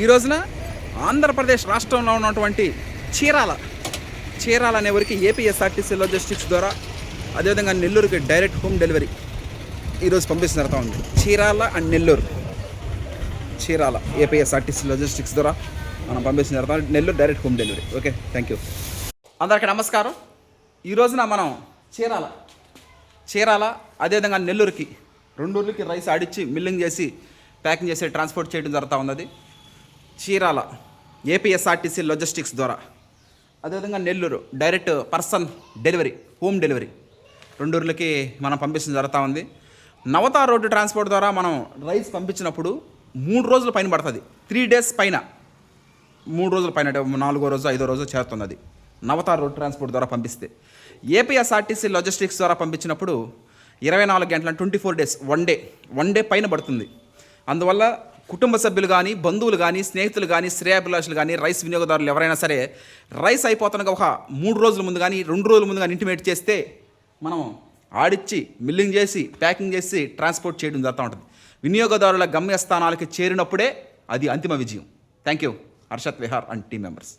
ఈ రోజున ఆంధ్రప్రదేశ్ రాష్ట్రంలో ఉన్నటువంటి చీరాల అనే ఊరికి ఏపీఎస్ఆర్టీసీ లాజిస్టిక్స్ ద్వారా, అదేవిధంగా నెల్లూరుకి డైరెక్ట్ హోమ్ డెలివరీ ఈరోజు పంపిస్తున్న జరుగుతూ ఉంది. Chirala and Nellore, Chirala APSRTC logistics ద్వారా మనం పంపిస్తున్న జరుగుతూ ఉంది. Nellore direct home delivery. Okay, thank you. అందరికీ నమస్కారం. ఈ రోజున మనం చీరాల అదేవిధంగా నెల్లూరుకి, రెండు ఊర్లకి రైస్ ఆడిచ్చి మిల్లింగ్ చేసి ప్యాకింగ్ చేసి ట్రాన్స్పోర్ట్ చేయడం జరుగుతూ ఉన్నది. చీరాల ఏపీఎస్ఆర్టీసీ లాజిస్టిక్స్ ద్వారా, అదేవిధంగా Nellore direct person delivery, home delivery రెండు ఊర్లకి మనం పంపించడం జరుగుతూ ఉంది. నవతార్ రోడ్డు ట్రాన్స్పోర్ట్ ద్వారా మనం రైస్ పంపించినప్పుడు 3 రోజుల పైన పడుతుంది. 3 days పైన, 3 రోజుల పైన, 4వ రోజు 5వ రోజు చేరుతుంది. అది నవతార్ రోడ్ ట్రాన్స్పోర్ట్ ద్వారా పంపిస్తే. ఏపీఎస్ఆర్టీసీ లాజిస్టిక్స్ ద్వారా పంపించినప్పుడు 24 గంటల 24 days, వన్ డే పైన పడుతుంది. అందువల్ల కుటుంబ సభ్యులు కానీ, బంధువులు కానీ, స్నేహితులు కానీ, శ్రేయాభిలాషులు కానీ, రైస్ వినియోగదారులు ఎవరైనా సరే రైస్ అయిపోతున్నగా ఒక 3 రోజుల ముందు కానీ 2 రోజుల ముందు కానీ ఇంటిమేట్ చేస్తే మనం ఆడిచ్చి మిల్లింగ్ చేసి ప్యాకింగ్ చేసి ట్రాన్స్పోర్ట్ చేయడం జరుగుతూ ఉంటుంది. వినియోగదారుల గమ్యస్థానాలకి చేరినప్పుడే అది అంతిమ విజయం. Thank you. Harshad Vihar and team members.